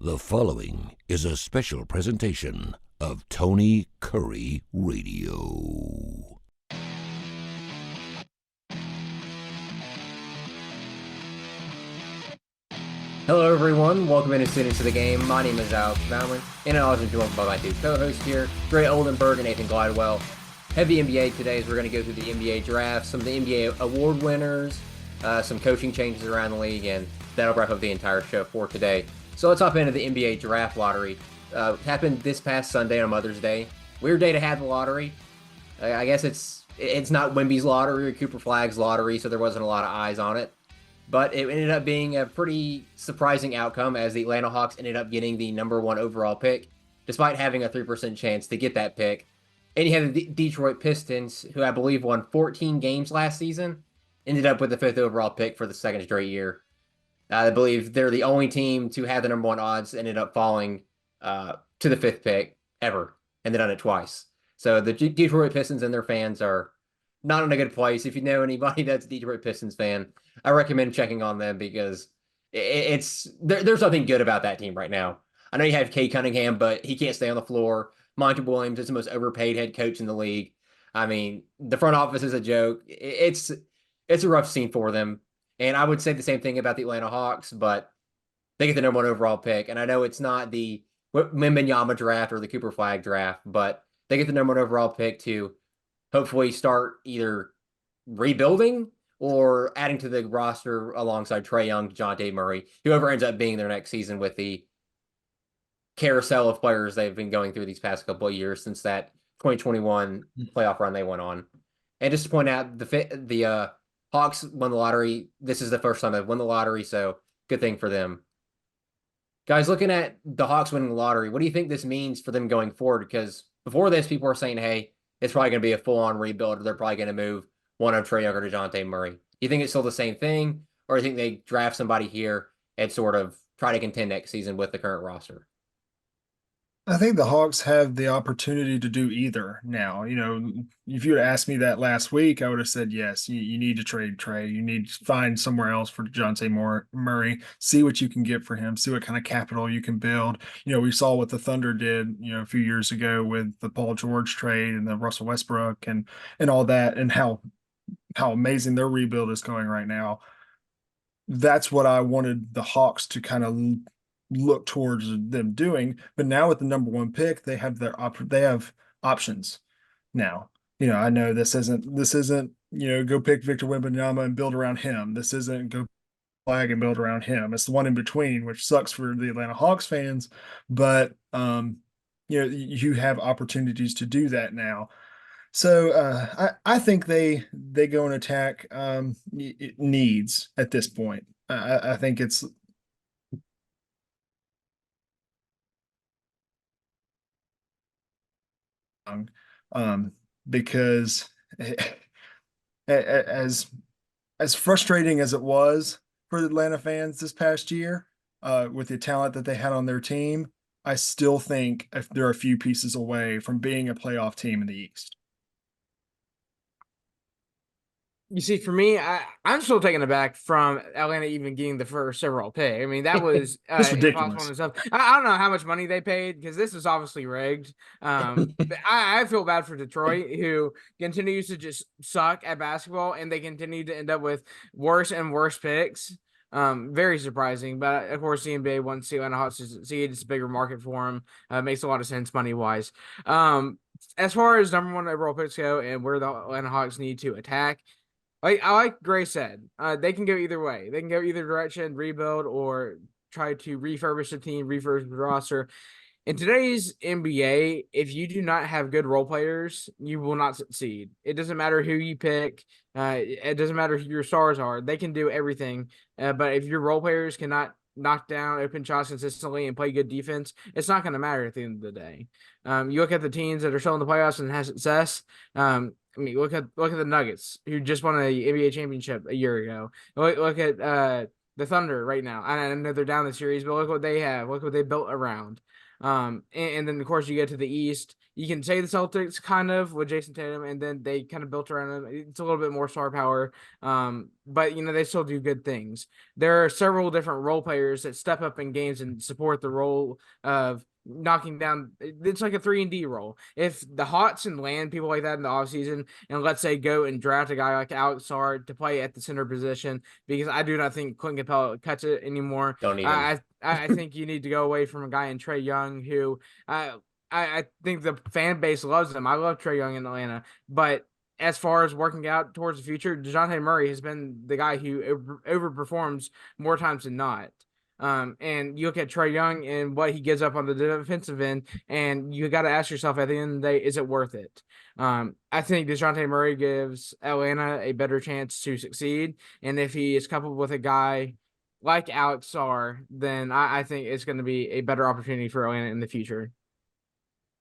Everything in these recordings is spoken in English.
The following is a special presentation of Tony Kurre Radio. Hello everyone, welcome in Students of the Game. My name is Alex Baumann, and I was joined by my two co-hosts here, Oldenburg and Nathan Glidewell. Heavy NBA today as we're going to go through the NBA draft, some of the NBA award winners, some coaching changes around the league, and that'll wrap up the entire show for today. So let's hop into the NBA draft lottery. Happened this past Sunday on Mother's Day. Weird day to have the lottery. I guess it's not Wemby's lottery or Cooper Flagg's lottery, so there wasn't a lot of eyes on it. But it ended up being a pretty surprising outcome as the Atlanta Hawks ended up getting the number one overall pick, despite having a 3% chance to get that pick. And you had the Detroit Pistons, who I believe won 14 games last season, ended up with the 5th overall pick for the second straight year. I believe they're the only team to have the number one odds, ended up falling to the 5th pick ever, and they've done it twice. So the Detroit Pistons and their fans are not in a good place. If you know anybody that's a Detroit Pistons fan, I recommend checking on them because there's nothing good about that team right now. I know you have Kay Cunningham, but he can't stay on the floor. Monty Williams is the most overpaid head coach in the league. I mean, the front office is a joke. It's a rough scene for them. And I would say the same thing about the Atlanta Hawks, but they get the number one overall pick. And I know it's not the Wembanyama draft or the Cooper Flagg draft, but they get the number one overall pick to hopefully start either rebuilding or adding to the roster alongside Trae Young, DeJounte Murray, whoever ends up being there next season with the carousel of players they've been going through these past couple of years since that 2021 playoff run they went on. And just to point out, the Hawks won the lottery. This is the first time they've won the lottery, so good thing for them. Guys, looking at the Hawks winning the lottery, what do you think this means for them going forward? Because before this, people were saying, hey, it's probably going to be a full-on rebuild, or they're probably going to move one of Trae Young or DeJounte Murray. Do you think it's still the same thing, or do you think they draft somebody here and sort of try to contend next season with the current roster? I think the Hawks have the opportunity to do either now. You know, if you had asked me that last week, I would have said, yes, you need to trade Trae. You need to find somewhere else for DeJounte Murray, see what you can get for him, see what kind of capital you can build. You know, we saw what the Thunder did, a few years ago with the Paul George trade and the Russell Westbrook and all that, and how amazing their rebuild is going right now. That's what I wanted the Hawks to kind of look towards them doing. But now with the number one pick, they have options now. I know this isn't go pick Victor Wembanyama and build around him. This isn't go flag and build around him. It's the one in between, which sucks for the Atlanta Hawks fans, but you have opportunities to do that now. So I think they go and attack needs at this point. I think it's because as frustrating as it was for the Atlanta fans this past year, with the talent that they had on their team, I still think if they're a few pieces away from being a playoff team in the East. You see, for me, I'm still taken aback from Atlanta even getting the first overall pick. I mean, that was it's ridiculous. And stuff. I don't know how much money they paid because this is obviously rigged. But I feel bad for Detroit, who continues to just suck at basketball, and they continue to end up with worse and worse picks. Very surprising, but of course the NBA wants the Atlanta Hawks to succeed. It's a bigger market for them. Makes a lot of sense money wise. As far as number one overall picks go and where the Atlanta Hawks need to attack, like Gray said, they can go either way. They can go either direction, rebuild, or try to refurbish the team, refurbish the roster. In today's NBA, if you do not have good role players, you will not succeed. It doesn't matter who you pick. It doesn't matter who your stars are. They can do everything. But if your role players cannot knock down open shots consistently and play good defense, it's not going to matter at the end of the day. You look at the teams that are still in the playoffs and have success. Look at the Nuggets, who just won an NBA championship a year ago. Look at the Thunder right now. I know they're down the series, but look what they have. Look what they built around. And then of course you get to the East. You can say the Celtics kind of with Jason Tatum, and then they kind of built around him. It's a little bit more star power, but they still do good things. There are several different role players that step up in games and support the role of knocking down. It's like a 3-and-D role. If the Hawks and land people like that in the offseason, and let's say go and draft a guy like Alex Sard to play at the center position, because I do not think Clint Capella cuts it anymore. Don't need him. I think you need to go away from a guy in Trae Young who I think the fan base loves him. I love Trae Young in Atlanta, but as far as working out towards the future, DeJounte Murray has been the guy who overperforms more times than not. And you look at Trae Young and what he gives up on the defensive end, and you got to ask yourself at the end of the day, is it worth it? I think DeJounte Murray gives Atlanta a better chance to succeed, and if he is coupled with a guy like Alex Sarr, then I think it's going to be a better opportunity for Atlanta in the future.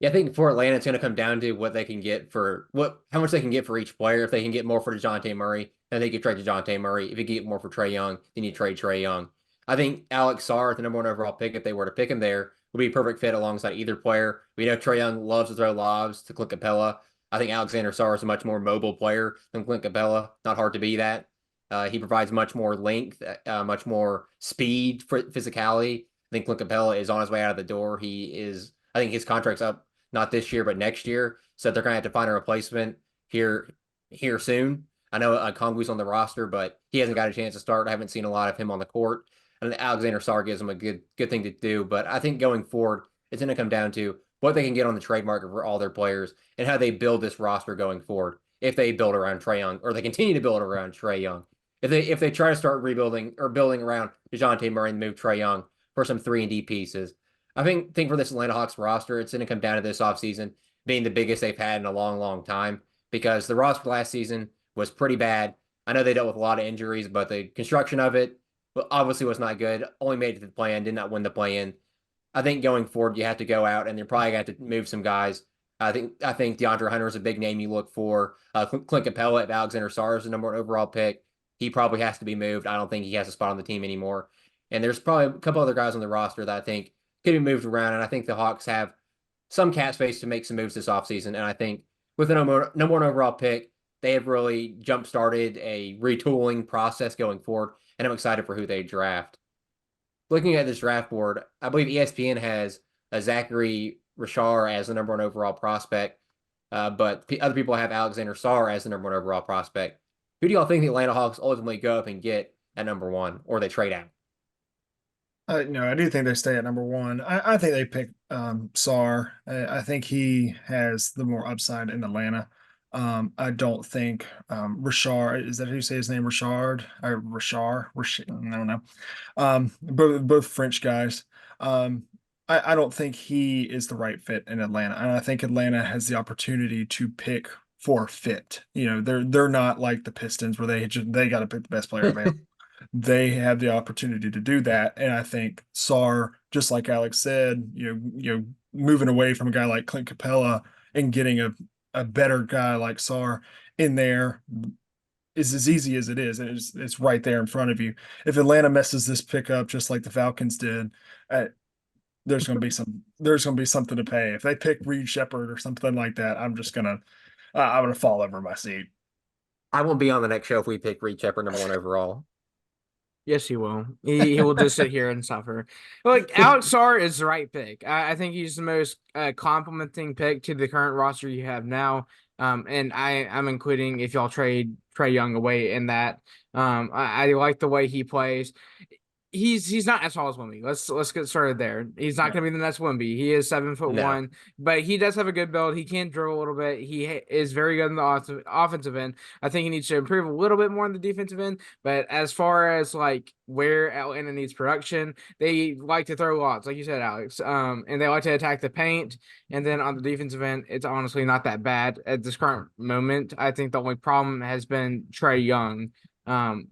Yeah, I think for Atlanta, it's going to come down to what they can get for how much they can get for each player. If they can get more for DeJounte Murray, then they could trade DeJounte Murray. If you get more for Trae Young, then you trade Trae Young. I think Alex Sarr, the #1 overall pick, if they were to pick him there, would be a perfect fit alongside either player. We know Trae Young loves to throw lobs to Clint Capella. I think Alexander Sarr is a much more mobile player than Clint Capella. Not hard to be that. He provides much more length, much more speed, physicality. I think Clint Capella is on his way out of the door. I think his contract's up not this year, but next year. So they're going to have to find a replacement here soon. I know Kongu's on the roster, but he hasn't got a chance to start. I haven't seen a lot of him on the court. And Alexander Sarr gives him a good thing to do. But I think going forward, it's going to come down to what they can get on the trade market for all their players and how they build this roster going forward. If they build around Trae Young, or they continue to build around Trae Young. If they try to start rebuilding or building around DeJounte Murray and move Trae Young for some 3-and-D pieces, I think for this Atlanta Hawks roster, it's going to come down to this offseason being the biggest they've had in a long, long time, because the roster last season was pretty bad. I know they dealt with a lot of injuries, but the construction of it obviously was not good. Only made it to the play-in, did not win the play-in. I think going forward, you have to go out and you're probably going to have to move some guys. I think DeAndre Hunter is a big name you look for. Clint Capella, if Alexander Sarr is the #1 overall pick, he probably has to be moved. I don't think he has a spot on the team anymore. And there's probably a couple other guys on the roster that I think could be moved around. And I think the Hawks have some cap space to make some moves this offseason. And I think with the #1 overall pick, they have really jump-started a retooling process going forward. And I'm excited for who they draft. Looking at this draft board, I believe ESPN has Zachary Rashard as the #1 overall prospect. But other people have Alexander Sarr as the #1 overall prospect. Who do y'all think the Atlanta Hawks ultimately go up and get at #1, or they trade out? No, I do think they stay at #1. I think they pick Sarr. I think he has the more upside in Atlanta. I don't think Rashard, is that who you say his name? Rashard or Rashard? I don't know. Both French guys. I don't think he is the right fit in Atlanta, and I think Atlanta has the opportunity to pick for fit. They're not like the Pistons where they got to pick the best player available. They have the opportunity to do that, and I think Sarr, just like Alex said, moving away from a guy like Clint Capella and getting a better guy like Sarr in there is as easy as it is, and it's right there in front of you. If Atlanta messes this pick up just like the Falcons did, there's going to be something to pay. If they pick Reed Shepherd or something like that, I'm gonna fall over my seat. I won't be on the next show if we pick Reed Shepherd #1 overall. Yes, he will. He will just sit here and suffer. Look, Alex Sarr is the right pick. I think he's the most complimenting pick to the current roster you have now. And I'm including if y'all trade Trae Young away in that. I like the way he plays. He's not as tall as Wemby. Let's get started there. He's not going to be the next Wemby. He is 7'1", but he does have a good build. He can dribble a little bit. He is very good in the offensive end. I think he needs to improve a little bit more on the defensive end. But as far as like where Atlanta needs production, they like to throw lots, like you said, Alex. And they like to attack the paint. And then on the defensive end, it's honestly not that bad at this current moment. I think the only problem has been Trae Young,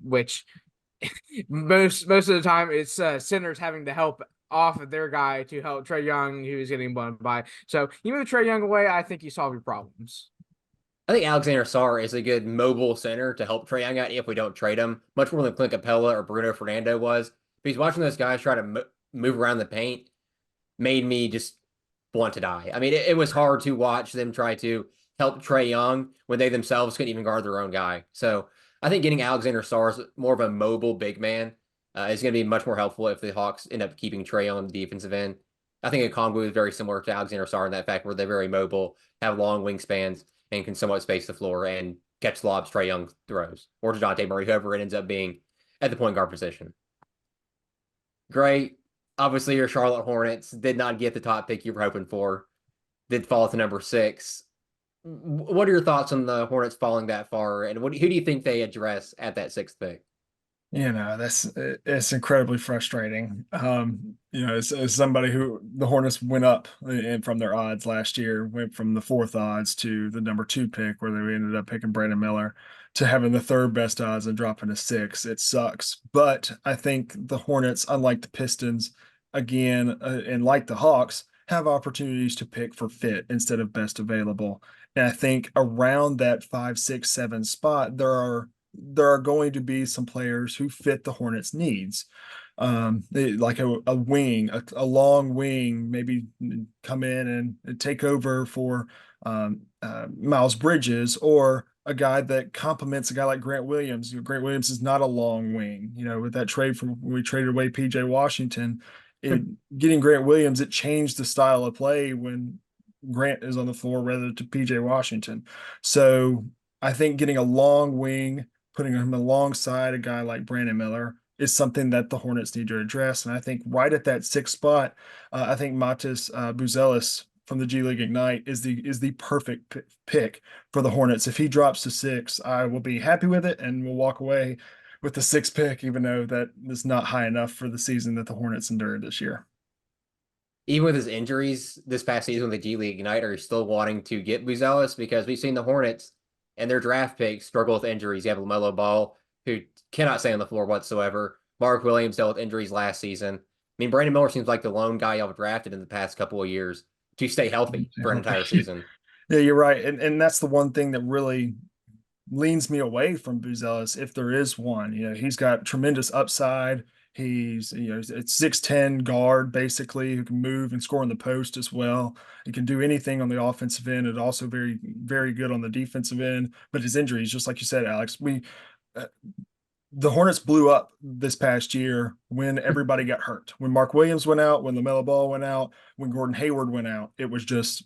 which most of the time it's centers having to help off of their guy to help Trae Young, who is getting blown by. So you move Trae Young away, I think you solve your problems. I think Alexander Sarr is a good mobile center to help Trae Young out if we don't trade him, much more than Clint Capella or Bruno Fernando was. Because watching those guys try to move around the paint made me just want to die. I mean, it was hard to watch them try to help Trae Young when they themselves couldn't even guard their own guy. So I think getting Alexander Sarr, more of a mobile big man, is going to be much more helpful if the Hawks end up keeping Trae on the defensive end. I think Okongwu is very similar to Alexander Sarr in that fact where they're very mobile, have long wingspans, and can somewhat space the floor and catch lobs Trae Young throws, or DeJounte Murray, whoever it ends up being at the point guard position. Great. Obviously, your Charlotte Hornets did not get the top pick you were hoping for, did fall to number 6. What are your thoughts on the Hornets falling that far, and who do you think they address at that 6th pick? It's incredibly frustrating. As somebody who the Hornets went up from their odds last year, went from the 4th odds to the number 2 pick, where they ended up picking Brandon Miller, to having the 3rd best odds and dropping to 6. It sucks, but I think the Hornets, unlike the Pistons, again, and like the Hawks, have opportunities to pick for fit instead of best available. And I think around that 5, 6, 7 spot, there are going to be some players who fit the Hornets' needs. Like a wing, a long wing, maybe come in and take over for Miles Bridges, or a guy that complements a guy like Grant Williams. Grant Williams is not a long wing. With that trade from when we traded away PJ Washington, getting Grant Williams, it changed the style of play when Grant is on the floor rather to PJ Washington. So I think getting a long wing, putting him alongside a guy like Brandon Miller, is something that the Hornets need to address. And I think right at that 6th spot, I think Matas Buzelis from the G League Ignite is the perfect pick for the Hornets. If he drops to 6, I will be happy with it, and we'll walk away with the 6th pick, even though that is not high enough for the season that the Hornets endured this year. Even with his injuries this past season with the G League Ignite, are you still wanting to get Buzelis? Because we've seen the Hornets and their draft picks struggle with injuries. You have LaMelo Ball, who cannot stay on the floor whatsoever. Mark Williams dealt with injuries last season. I mean, Brandon Miller seems like the lone guy y'all have drafted in the past couple of years to stay healthy for an entire season. Yeah, you're right. And that's the one thing that really leans me away from Buzelis, if there is one. He's got tremendous upside. It's 6'10" guard, basically, who can move and score in the post as well. He can do anything on the offensive end, and also very, very good on the defensive end. But his injuries, just like you said, Alex, the Hornets blew up this past year when everybody got hurt. When Mark Williams went out, when LaMelo Ball went out, when Gordon Hayward went out, it was just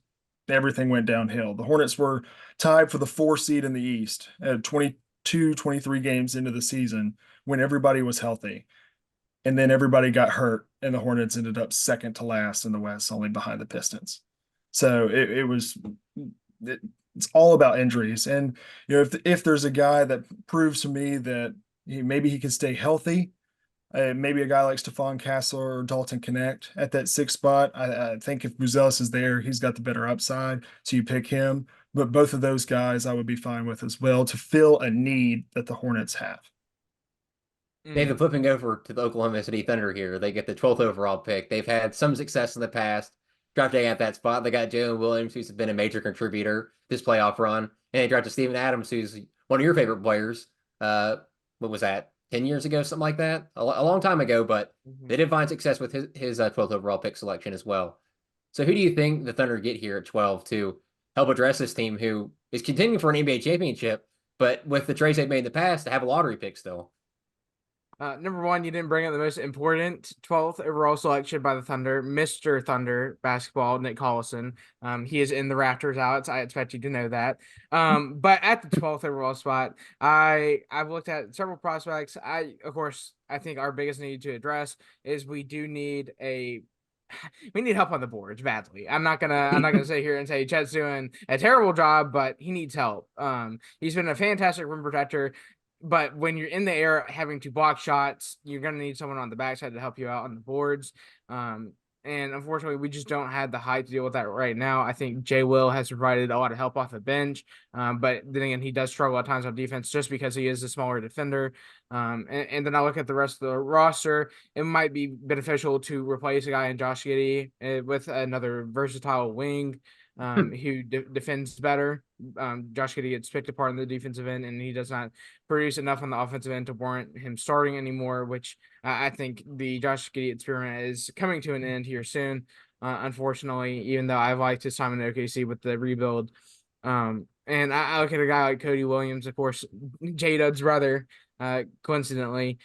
everything went downhill. The Hornets were tied for the 4 seed in the East at 22, 23 games into the season when everybody was healthy. And then everybody got hurt, and the Hornets ended up 2nd to last in the West, only behind the Pistons. So it's all about injuries. And if there's a guy that proves to me that maybe he can stay healthy, maybe a guy like Stephon Castler or Dalton Connect at that 6th spot, I think if Buzelis is there, he's got the better upside, so you pick him. But both of those guys I would be fine with as well, to fill a need that the Hornets have. David, flipping over to the Oklahoma City Thunder here, they get the 12th overall pick. They've had some success in the past drafting at that spot. They got Jalen Williams, who's been a major contributor this playoff run, and they drafted Steven Adams, who's one of your favorite players. What was that, 10 years ago, something like that? A long time ago, but they did find success with his 12th overall pick selection as well. So who do you think the Thunder get here at 12 to help address this team, who is contending for an NBA championship, but with the trades they've made in the past, to have a lottery pick still? Number 1, you didn't bring up the most important 12th overall selection by the Thunder, Mr. Thunder basketball, Nick Collison. He is in the Raptors, Alex. I expect you to know that. But at the 12th overall spot, I've looked at several prospects. Of course, I think our biggest need to address is we need help on the boards badly. I'm not gonna sit here and say Chet's doing a terrible job, but he needs help. He's been a fantastic rim protector. But when you're in the air having to block shots, you're going to need someone on the backside to help you out on the boards. And unfortunately, we just don't have the height to deal with that right now. I think Jay Will has provided a lot of help off the bench. But then again, he does struggle at times on defense just because he is a smaller defender. And then I look at the rest of the roster. It might be beneficial to replace a guy in Josh Giddey with another versatile wing. Who defends better. Josh Giddey gets picked apart on the defensive end, and he does not produce enough on the offensive end to warrant him starting anymore, which I think the Josh Giddey experiment is coming to an end here soon. unfortunately, even though I've liked his time in OKC with the rebuild. And I look at a guy like Cody Williams, of course, J-Dub's brother, coincidentally.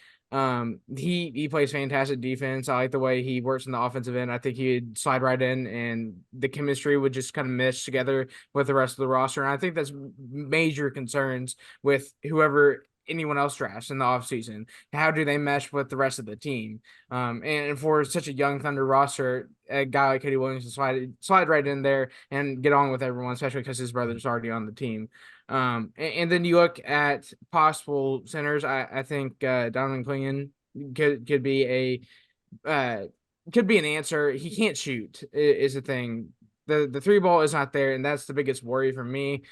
He plays fantastic defense. I like the way he works in the offensive end. I think he'd slide right in, and the chemistry would just kind of mesh together with the rest of the roster. And I think that's major concerns with whoever anyone else drafts in the offseason. How do they mesh with the rest of the team? And for such a young Thunder roster, a guy like Cody Williams to slide right in there and get on with everyone, especially because his brother's already on the team. And then you look at possible centers. I think Donovan Clingan could be could be an answer. He can't shoot is the thing. The three ball is not there, and that's the biggest worry for me.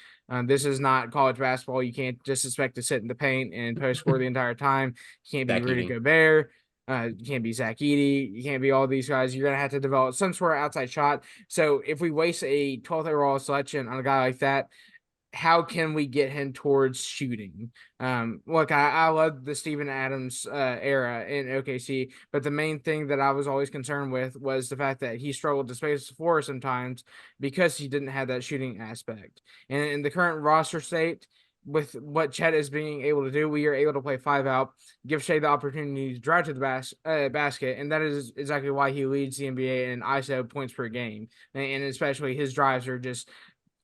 This is not college basketball. You can't just expect to sit in the paint and post score the entire time. You can't be Zach Rudy Edey. Gobert. You can't be Zach Edey. You can't be all these guys. You're gonna have to develop some sort of outside shot. So if we waste a 12th overall selection on a guy like that, how can we get him towards shooting? Look, I love the Steven Adams era in OKC, but the main thing that I was always concerned with was the fact that he struggled to space the floor sometimes because he didn't have that shooting aspect. And in the current roster state, with what Chet is being able to do, we are able to play 5 out, give Shai the opportunity to drive to the basket, and that is exactly why he leads the NBA in ISO points per game, and especially his drives are just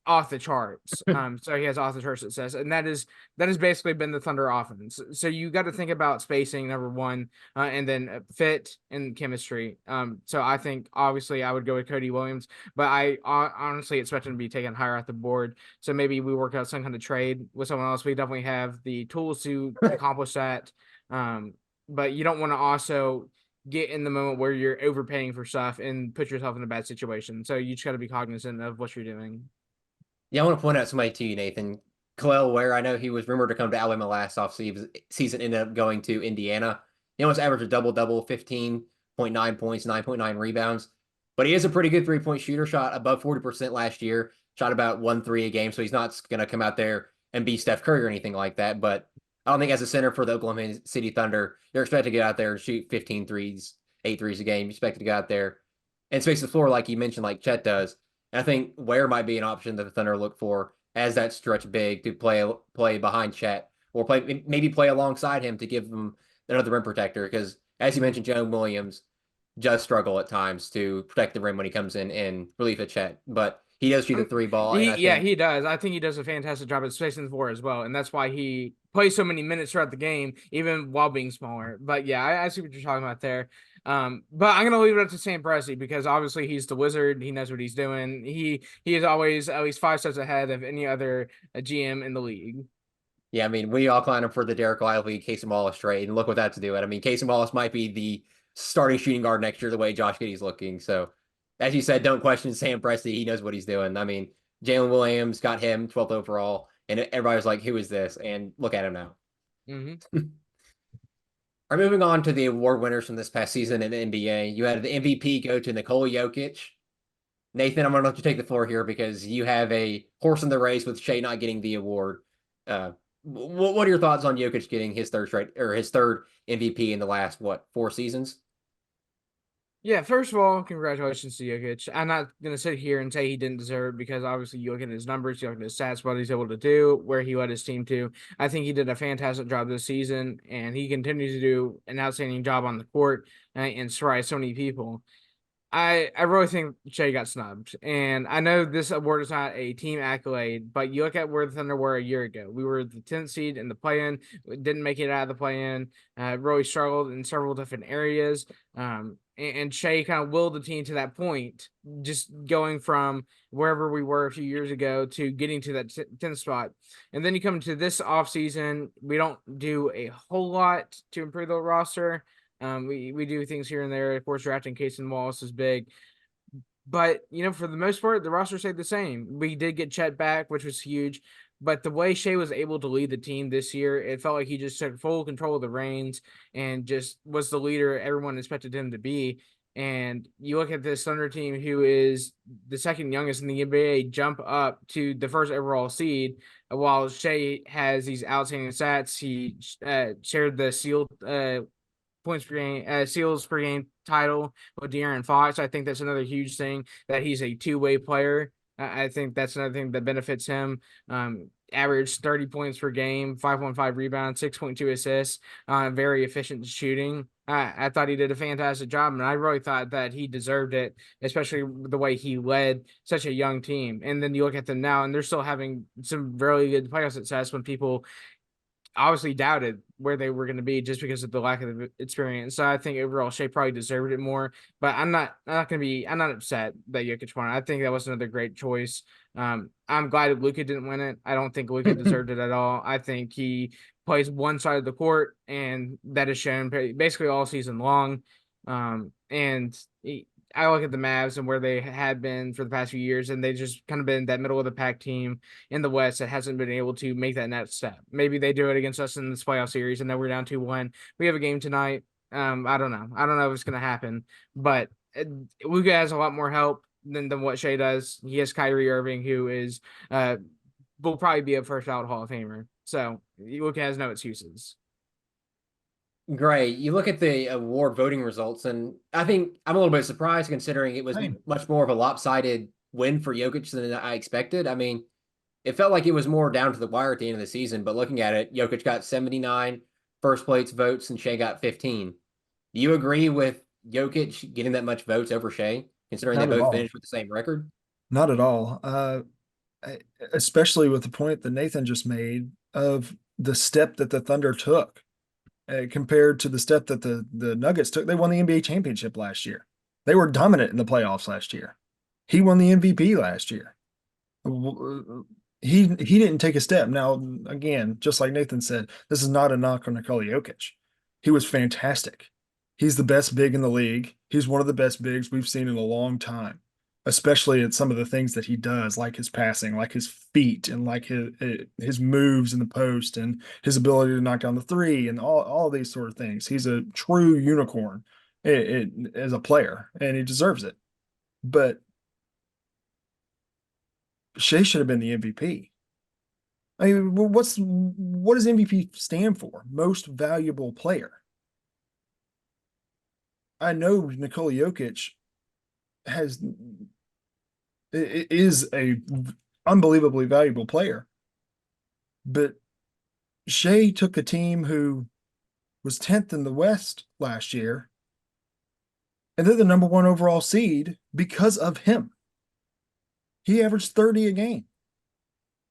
off the charts. So he has off the charts success, and that has basically been the Thunder offense. So you got to think about spacing, number one, and then fit and chemistry. So I think obviously I would go with Cody Williams, but I honestly expect him to be taken higher off the board. So maybe we work out some kind of trade with someone else. We definitely have the tools to accomplish that. But you don't want to also get in the moment where you're overpaying for stuff and put yourself in a bad situation. So you just got to be cognizant of what you're doing. Yeah, I want to point out somebody to you, Nathan. Khalil Ware, I know he was rumored to come to Alabama last offseason, ended up going to Indiana. He almost averaged a double-double, 15.9 points, 9.9 rebounds. But he is a pretty good three-point shooter, shot above 40% last year, shot about 1-3 a game, so he's not going to come out there and be Steph Curry or anything like that. But I don't think as a center for the Oklahoma City Thunder, you're expected to get out there and shoot 15 threes, 8 threes a game. You're expected to go out there and space the floor like you mentioned, like Chet does. And I think Ware might be an option that the Thunder look for as that stretch big to play behind Chet or maybe play alongside him to give them another rim protector. Because as you mentioned, Joe Williams does struggle at times to protect the rim when he comes in relief of Chet, but he does shoot the three ball. He does. I think he does a fantastic job at spacing the floor as well, and that's why he plays so many minutes throughout the game, even while being smaller. But yeah, I see what you're talking about there. But I'm gonna leave it up to Sam Presti because obviously he's the wizard. He knows what he's doing. He is always at least 5 steps ahead of any other GM in the league. Yeah, I mean, we all clown him for the Derek Lively, Casey Wallace trade, and look what that's doing. I mean, Casey Wallace might be the starting shooting guard next year the way Josh Giddey's looking. So, as you said, don't question Sam Presti. He knows what he's doing. I mean, Jalen Williams got him 12th overall, and everybody was like, who is this? And look at him now. Mm-hmm. Are moving on to the award winners from this past season in the NBA. You had the MVP go to Nikola Jokic. Nathan, I'm going to let you take the floor here because you have a horse in the race with Shai not getting the award. What are your thoughts on Jokic getting his third MVP in the last 4 seasons? Yeah, first of all, congratulations to Jokic. I'm not going to sit here and say he didn't deserve it because obviously you look at his numbers, you look at his stats, what he's able to do, where he led his team to. I think he did a fantastic job this season, and he continues to do an outstanding job on the court and surprise so many people. I really think Shai got snubbed, and I know this award is not a team accolade, but you look at where the Thunder were a year ago. We were the 10th seed in the play-in, didn't make it out of the play-in, really struggled in several different areas, and Shai kind of willed the team to that point, just going from wherever we were a few years ago to getting to that 10th spot. And then you come to this offseason, we don't do a whole lot to improve the roster. We do things here and there. Of course, drafting Casey Wallace is big. But, for the most part, the roster stayed the same. We did get Chet back, which was huge. But the way Shai was able to lead the team this year, it felt like he just took full control of the reins and just was the leader everyone expected him to be. And you look at this Thunder team, who is the second youngest in the NBA, jump up to the first overall seed, while Shai has these outstanding stats. He shared the sealed points per game, steals per game title with De'Aaron Fox. I think that's another huge thing, that he's a two-way player. I think that's another thing that benefits him. Averaged 30 points per game, 5.5 rebounds, 6.2 assists, very efficient shooting. I thought he did a fantastic job, and I really thought that he deserved it, especially the way he led such a young team. And then you look at them now, and they're still having some really good playoff success when people obviously doubted where they were going to be just because of the lack of experience. So I think overall Shai probably deserved it more, but I'm not upset that Jokic won. I think that was another great choice. I'm glad that Luka didn't win it. I don't think Luka deserved it at all. I think he plays one side of the court, and that is shown basically all season long. I look at the Mavs and where they had been for the past few years, and they just kind of been that middle of the pack team in the West that hasn't been able to make that next step. Maybe they do it against us in this playoff series, and then we're down 2-1. We have a game tonight. I don't know. I don't know if it's going to happen, but Luka has a lot more help than what Shai does. He has Kyrie Irving, who is will probably be a first ballot Hall of Famer. So Luka has no excuses. Great. You look at the award voting results, and I think I'm a little bit surprised considering it was much more of a lopsided win for Jokic than I expected. I mean, it felt like it was more down to the wire at the end of the season, but looking at it, Jokic got 79 first place votes and Shai got 15. Do you agree with Jokic getting that much votes over Shai, considering Not they at both all. finished with the same record? Not at all. Especially with the point that Nathan just made of the step that the Thunder took compared to the step that the Nuggets took. They won the NBA championship last year. They were dominant in the playoffs last year. He won the MVP last year. He didn't take a step. Now, again, just like Nathan said, this is not a knock on Nikola Jokic. He was fantastic. He's the best big in the league. He's one of the best bigs we've seen in a long time, especially at some of the things that he does, like his passing, like his feet, and like his moves in the post, and his ability to knock down the three, and all these sort of things. He's a true unicorn as a player, and he deserves it. But Shai should have been the MVP. I mean, what does MVP stand for? Most valuable player. I know Nikola Jokic is a unbelievably valuable player, but Shai took a team who was 10th in the West last year, and they're the number one overall seed because of him. He averaged 30 a game,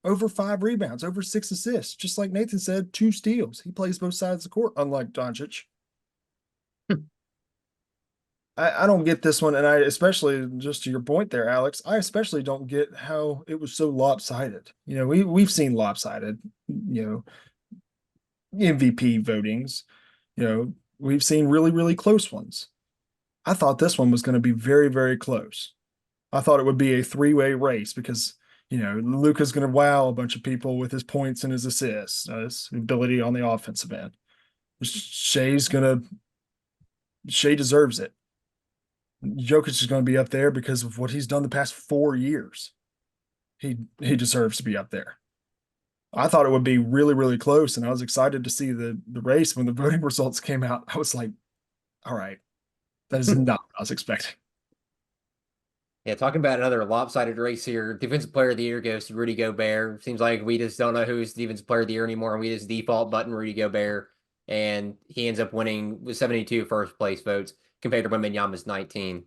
over 5 rebounds, over 6 assists. Just like Nathan said, 2 steals. He plays both sides of the court, unlike Doncic. I don't get this one, and I especially, just to your point there, Alex, I especially don't get how it was so lopsided. You know, we've seen lopsided, MVP votings. We've seen really, really close ones. I thought this one was going to be very, very close. I thought it would be a 3-way race because, Luka's going to wow a bunch of people with his points and his assists, his ability on the offensive end. Shai deserves it. Jokic is going to be up there because of what he's done the past 4 years. He deserves to be up there. I thought it would be really, really close, and I was excited to see the race when the voting results came out. I was like, all right, that is not what I was expecting. Yeah, talking about another lopsided race here. Defensive Player of the Year goes to Rudy Gobert. Seems like we just don't know who's Defensive Player of the Year anymore, and we just default button Rudy Gobert, and he ends up winning with 72 first place votes compared to Wembanyama's 19.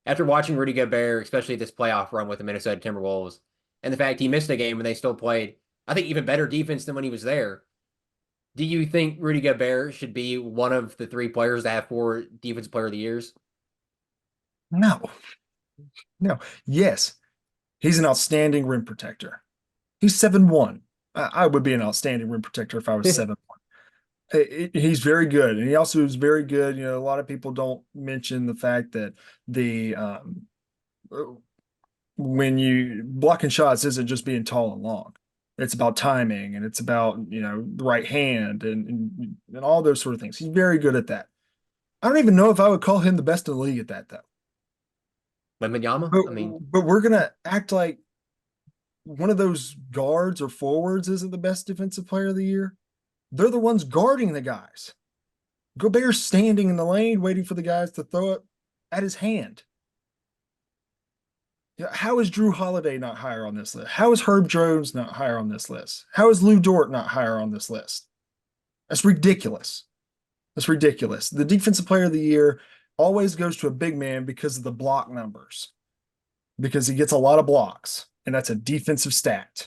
After watching Rudy Gobert, especially this playoff run with the Minnesota Timberwolves, and the fact he missed a game when they still played, I think, even better defense than when he was there, do you think Rudy Gobert should be one of the 3 players to have 4 Defensive Player of the Years? No. Yes, he's an outstanding rim protector. He's 7'1". I would be an outstanding rim protector if I was 7'1". He's very good, and he also is very good. A lot of people don't mention the fact that when you blocking shots isn't just being tall and long. It's about timing, and it's about the right hand and all those sort of things. He's very good at that. I don't even know if I would call him the best in the league at that, though. Wembanyama? But we're gonna act like one of those guards or forwards isn't the best defensive player of the year. They're the ones guarding the guys. Gobert's standing in the lane waiting for the guys to throw it at his hand. How is Drew Holiday not higher on this list? How is Herb Jones not higher on this list? How is Lou Dort not higher on this list? That's ridiculous. That's ridiculous. The defensive player of the year always goes to a big man because of the block numbers, because he gets a lot of blocks, and that's a defensive stat.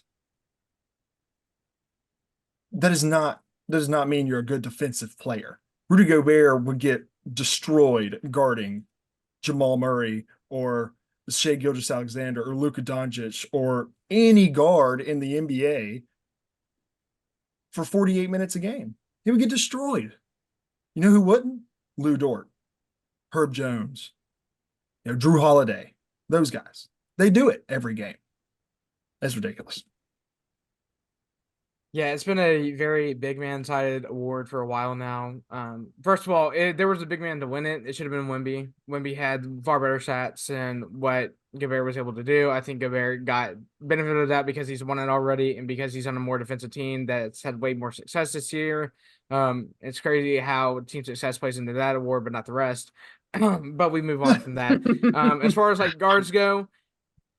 That does not mean you're a good defensive player. Rudy Gobert would get destroyed guarding Jamal Murray or Shai Gilgeous-Alexander or Luka Doncic or any guard in the NBA for 48 minutes a game. He would get destroyed. You know who wouldn't? Lou Dort, Herb Jones, Drew Holiday, those guys. They do it every game. That's ridiculous. Yeah, it's been a very big man sided award for a while now. First of all, there was a big man to win it. It should have been Wemby. Wemby had far better stats than what Gobert was able to do. I think Gobert got benefit of that because he's won it already and because he's on a more defensive team that's had way more success this year. It's crazy how team success plays into that award, but not the rest. But we move on from that. As far as like guards go,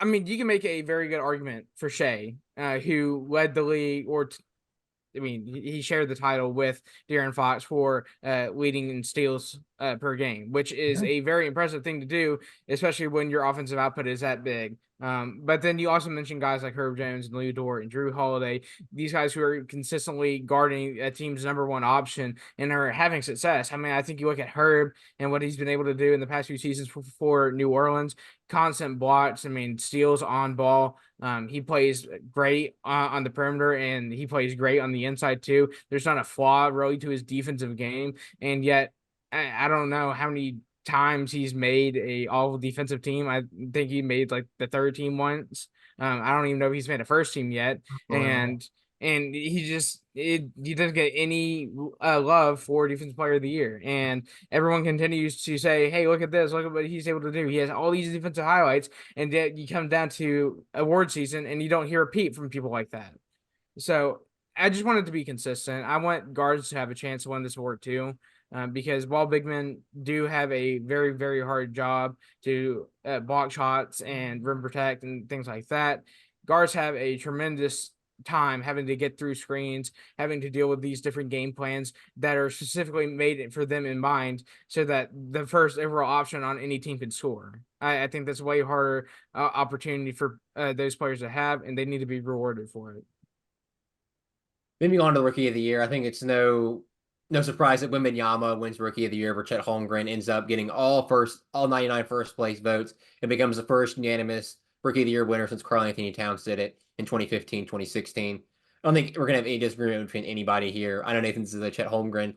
I mean, you can make a very good argument for Shai, who led the league, I mean, he shared the title with De'Aaron Fox for leading in steals per game, which is a very impressive thing to do, especially when your offensive output is that big. But then you also mentioned guys like Herb Jones and Lou Dort and Drew Holiday, these guys who are consistently guarding a team's number one option and are having success. I mean, I think you look at Herb and what he's been able to do in the past few seasons for New Orleans, constant blocks, I mean, steals on ball. He plays great on the perimeter and he plays great on the inside too. There's not a flaw really to his defensive game. And yet, I don't know how many times he's made a all defensive team. I think he made like the third team once. I don't even know if he's made a first team yet. And he doesn't get any love for defensive player of the year. And everyone continues to say, hey, look at this, look at what he's able to do. He has all these defensive highlights, and yet you come down to award season and you don't hear a peep from people like that. So I just want it to be consistent. I want guards to have a chance to win this award too. Because while big men do have a very, very hard job to block shots and rim protect and things like that, guards have a tremendous time having to get through screens, having to deal with these different game plans that are specifically made for them in mind so that the first overall option on any team can score. I think that's a way harder opportunity for those players to have, and they need to be rewarded for it. Moving on to the Rookie of the Year, I think it's no surprise that Wembanyama wins Rookie of the Year over Chet Holmgren, ends up getting all 99 first place votes, and becomes the first unanimous Rookie of the Year winner since Karl-Anthony Towns did it in 2015, 2016. I don't think we're going to have any disagreement between anybody here. I know Nathan's a Chet Holmgren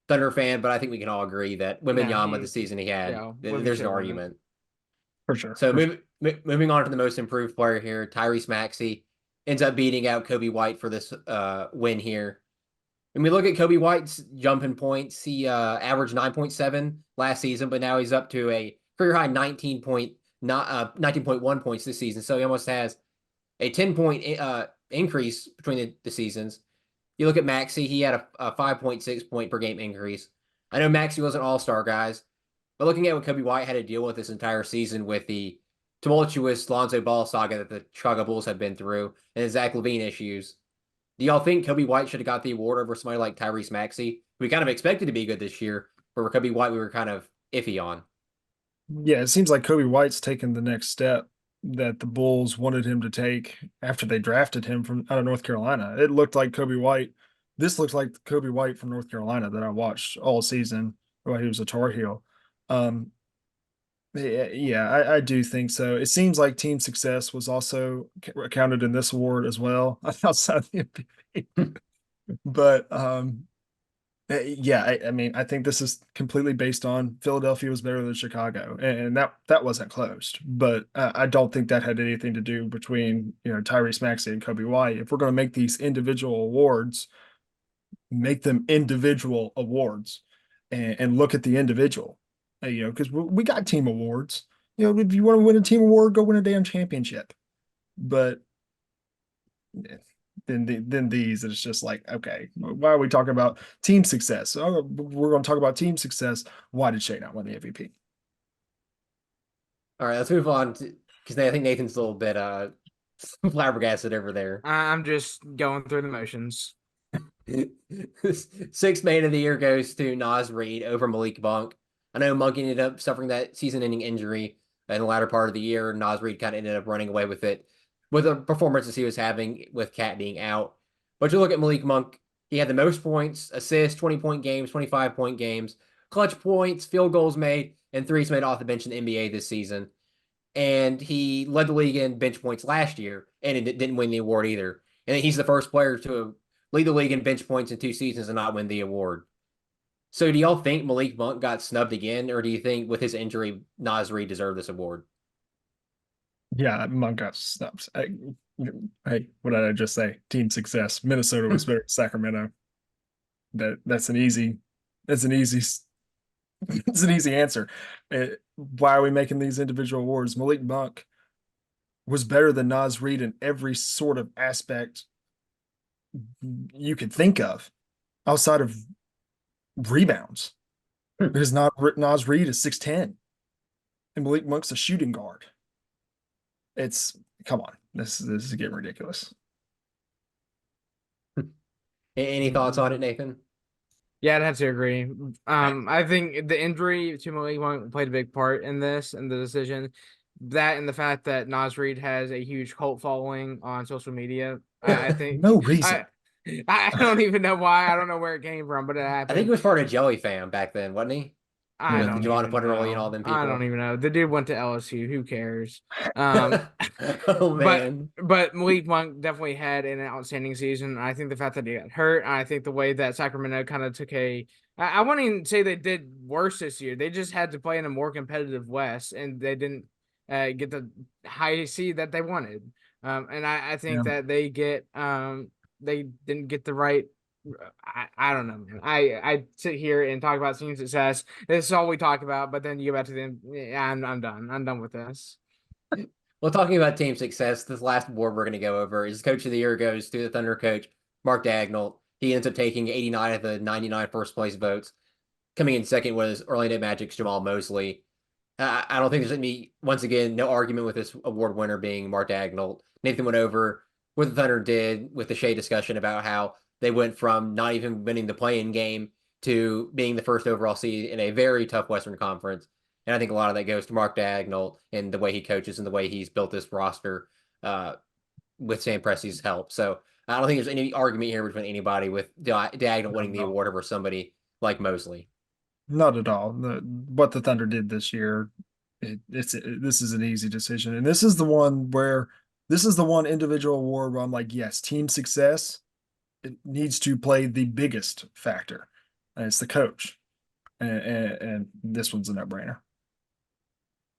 Thunder fan, but I think we can all agree that Wembanyama, the season he had, there's no argument. For sure. So moving on to the most improved player here, Tyrese Maxey ends up beating out Kobe White for this win here. When we look at Kobe White's jumping points, he averaged 9.7 last season, but now he's up to a career high 19.1 points this season. So he almost has a 10-point increase between the seasons. You look at Maxey, he had a 5.6 point per game increase. I know Maxey was an all-star, guys, but looking at what Kobe White had to deal with this entire season with the tumultuous Lonzo Ball saga that the Chicago Bulls have been through and the Zach LaVine issues, do y'all think Kobe White should have got the award over somebody like Tyrese Maxey? We kind of expected to be good this year, but for Kobe White, we were kind of iffy on. Yeah, it seems like Kobe White's taken the next step that the Bulls wanted him to take after they drafted him from out of North Carolina. It looked like Kobe White. This looks like Kobe White from North Carolina that I watched all season while he was a Tar Heel. Yeah, I do think so. It seems like team success was also counted in this award as well outside the NBA. But yeah, I mean, I think this is completely based on Philadelphia was better than Chicago, and that wasn't closed. But I don't think that had anything to do between Tyrese Maxey and Kobe White. If we're going to make these individual awards, make them individual awards, and look at the individual. Because we got team awards. If you want to win a team award, go win a damn championship. But than these. It's just like, okay, why are we talking about team success? Oh, we're going to talk about team success. Why did Shai not win the MVP? All right, let's move on to because I think Nathan's a little bit flabbergasted over there. I'm just going through the motions. Sixth man of the year goes to Naz Reid over Malik Monk. I know Monk ended up suffering that season-ending injury in the latter part of the year. Naz Reid kind of ended up running away with it with the performances he was having with Cat being out. But you look at Malik Monk, he had the most points, assists, 20-point games, 25-point games, clutch points, field goals made, and threes made off the bench in the NBA this season. And he led the league in bench points last year, and it didn't win the award either. And he's the first player to lead the league in bench points in 2 seasons and not win the award. So do y'all think Malik Monk got snubbed again, or do you think with his injury, Naz Reid deserved this award? Yeah, Monk got snubbed. Hey, what did I just say? Team success. Minnesota was better than Sacramento. That's an easy it's an easy answer. Why are we making these individual awards? Malik Monk was better than Naz Reid in every sort of aspect you could think of outside of rebounds. Because Naz Reid is 6'10", and Malik Monk's a shooting guard. Come on. This is getting ridiculous. Any thoughts on it, Nathan? Yeah, I'd have to agree. I think the injury to Malik Monk played a big part in this and the decision. That and the fact that Naz Reid has a huge cult following on social media. I think No reason. I don't even know why. I don't know where it came from, but it I happened. think he was part of Jelly Fam back then, wasn't he? I With don't Javon even Putterly and know. all them I people. don't even know. The dude went to LSU. Who cares? Oh man. But Malik Monk definitely had an outstanding season. I think the fact that he got hurt, I think the way that Sacramento kind of took I wouldn't even say they did worse this year. They just had to play in a more competitive West, and they didn't get the high seed that they wanted. And I think that they didn't get the right. I don't know, man. I sit here and talk about team success. This is all we talk about, but then you go back to them. Yeah, I'm done. I'm done with this. Well, talking about team success, this last award we're going to go over is Coach of the Year goes to the Thunder coach, Mark Daigneault. He ends up taking 89 of the 99 first place votes. Coming in second was Orlando Magic's Jamal Mosley. I don't think there's any, once again, no argument with this award winner being Mark Daigneault. Nathan went over what the Thunder did with the Shai discussion about how they went from not even winning the play-in game to being the first overall seed in a very tough Western Conference. And I think a lot of that goes to Mark Daigneault and the way he coaches and the way he's built this roster with Sam Presti's help. So I don't think there's any argument here between anybody with Daigneault winning the award over somebody like Mosley. Not at all. What the Thunder did this year, this is an easy decision, and this is the one individual award where I'm like, yes, team success, it needs to play the biggest factor, and it's the coach, and this one's a no-brainer.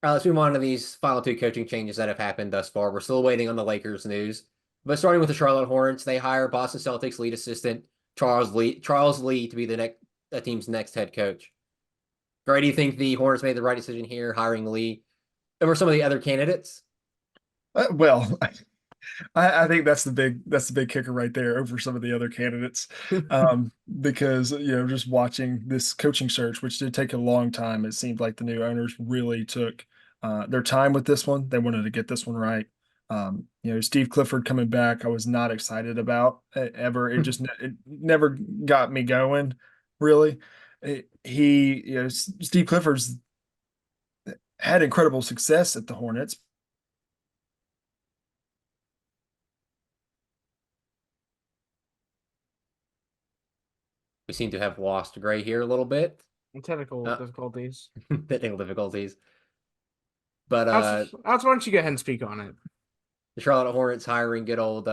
Let's move on to these final two coaching changes that have happened thus far. We're still waiting on the Lakers news, but starting with the Charlotte Hornets, they hire Boston Celtics lead assistant Charles Lee to be the team's next head coach. Gray, do you think the Hornets made the right decision here, hiring Lee over some of the other candidates? Well, I think that's the big kicker right there over some of the other candidates, because just watching this coaching search, which did take a long time, it seemed like the new owners really took their time with this one. They wanted to get this one right. Steve Clifford coming back, I was not excited about ever. It never got me going, really. Steve Clifford's had incredible success at the Hornets. We seem to have lost Gray here a little bit. Technical difficulties. Technical difficulties. But why don't you go ahead and speak on it? The Charlotte Hornets hiring good old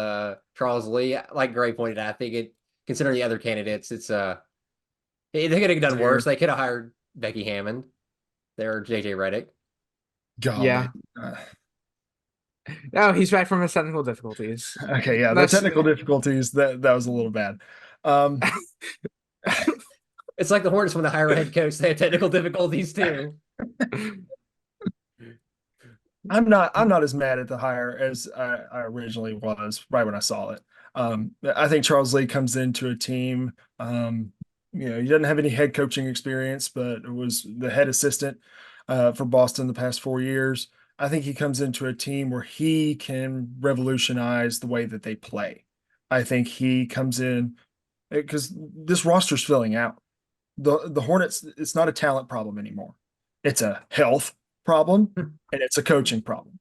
Charles Lee, like Gray pointed out, I think considering the other candidates, they could have done worse. They could have hired Becky Hammond. They're JJ Redick. God. Yeah. No, he's back from his technical difficulties. Okay, yeah, the technical difficulties, that was a little bad. It's like the Hornets when they hire a head coach, they have technical difficulties too. I'm not as mad at the hire as I originally was right when I saw it. I think Charles Lee comes into a team. He doesn't have any head coaching experience, but was the head assistant for Boston the past 4 years. I think he comes into a team where he can revolutionize the way that they play. I think he comes in because this roster's filling out. The Hornets, it's not a talent problem anymore. It's a health problem and it's a coaching problem.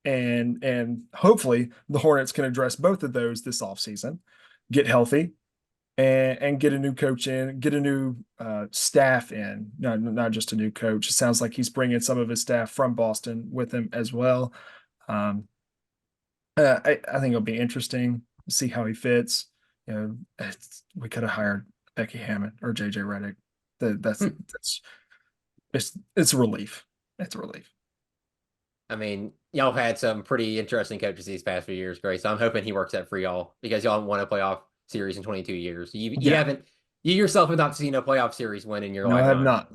And hopefully the Hornets can address both of those this offseason, get healthy and get a new coach in, get a new staff in, not just a new coach. It sounds like he's bringing some of his staff from Boston with him as well. I think it'll be interesting to see how he fits. We could have hired Becky Hammond or JJ Redick. That's it's a relief. It's a relief. I mean, y'all have had some pretty interesting coaches these past few years, Grace. So I'm hoping he works out for y'all because y'all haven't won a playoff series in 22 years. You haven't, you yourself have not seen a playoff series win in your life. No, I have not.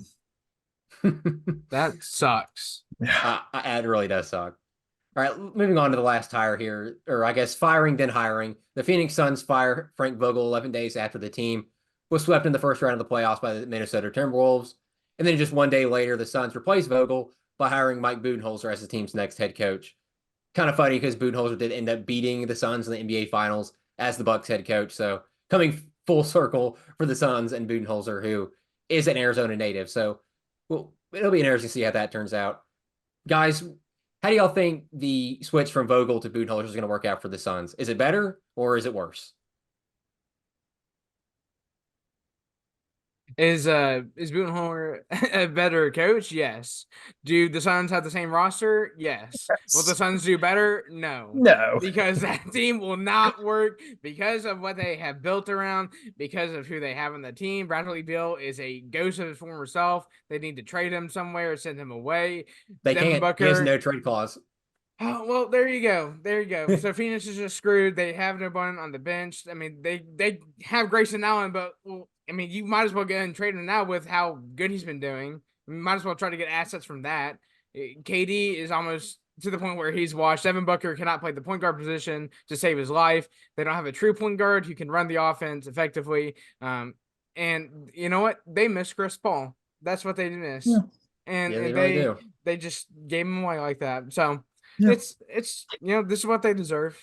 That sucks. It really does suck. All right, moving on to the last hire here, or I guess firing then hiring. The Phoenix Suns fire Frank Vogel 11 days after the team was swept in the first round of the playoffs by the Minnesota Timberwolves. And then just 1 day later, the Suns replaced Vogel by hiring Mike Budenholzer as the team's next head coach. Kind of funny because Budenholzer did end up beating the Suns in the NBA Finals as the Bucks head coach. So coming full circle for the Suns and Budenholzer, who is an Arizona native. So it'll be interesting to see how that turns out. Guys, how do y'all think the switch from Vogel to Budenholzer is going to work out for the Suns? Is it better or is it worse? Is Budenholzer a better coach? Yes. Do the Suns have the same roster? Yes. Will the Suns do better? No. No. Because that team will not work because of what they have built around, because of who they have on the team. Bradley Beal is a ghost of his former self. They need to trade him somewhere or send him away. They can't. Booker, he has no trade clause. Oh, well, there you go. There you go. So Phoenix is just screwed. They have no one on the bench. I mean, they have Grayson Allen, but you might as well go and trade him now with how good he's been doing. You might as well try to get assets from that. KD is almost to the point where he's washed. Devin Booker cannot play the point guard position to save his life. They don't have a true point guard who can run the offense effectively. And you know what? They miss Chris Paul. That's what they miss. Yeah. And they really do. They just gave him away like that. So it's this is what they deserve.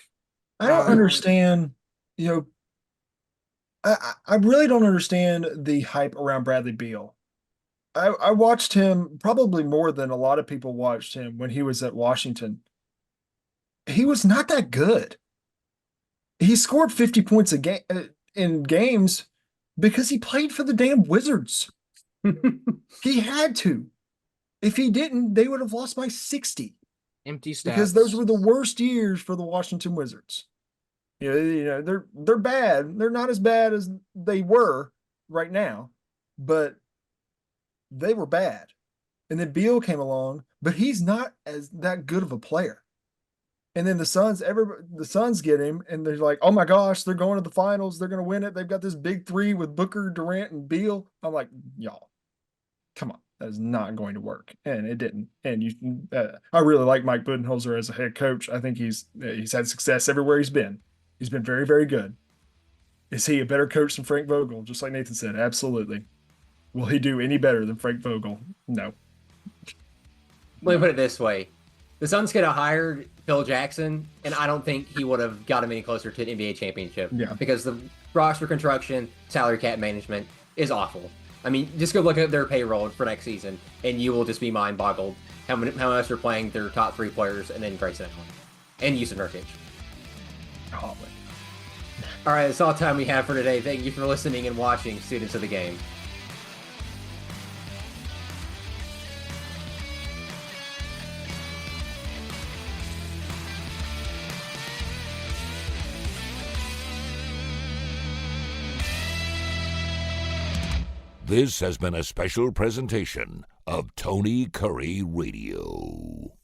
I don't understand, I really don't understand the hype around Bradley Beal. I watched him probably more than a lot of people watched him when he was at Washington. He was not that good. He scored 50 points a game in games because he played for the damn Wizards. He had to. If he didn't, they would have lost by 60. Empty stats. Because those were the worst years for the Washington Wizards. They're bad. They're not as bad as they were right now, but they were bad. And then Beal came along, but he's not that good of a player. And then the Suns get him, and they're like, "Oh my gosh, they're going to the finals. They're going to win it. They've got this big three with Booker, Durant, and Beal." I'm like, y'all, come on. That is not going to work, and it didn't. And I really like Mike Budenholzer as a head coach. I think he's had success everywhere he's been. He's been very, very good. Is he a better coach than Frank Vogel? Just like Nathan said, absolutely. Will he do any better than Frank Vogel? No. Let me put it this way. The Suns could have hired Phil Jackson, and I don't think he would have got him any closer to an NBA championship. Yeah. Because the roster construction, salary cap management is awful. I mean, just go look at their payroll for next season, and you will just be mind-boggled how much they're playing their top three players, and then Grayson Allen and Yusuf Nurkic. All right, that's all the time we have for today. Thank you for listening and watching Students of the Game. This has been a special presentation of Tony Curry Radio.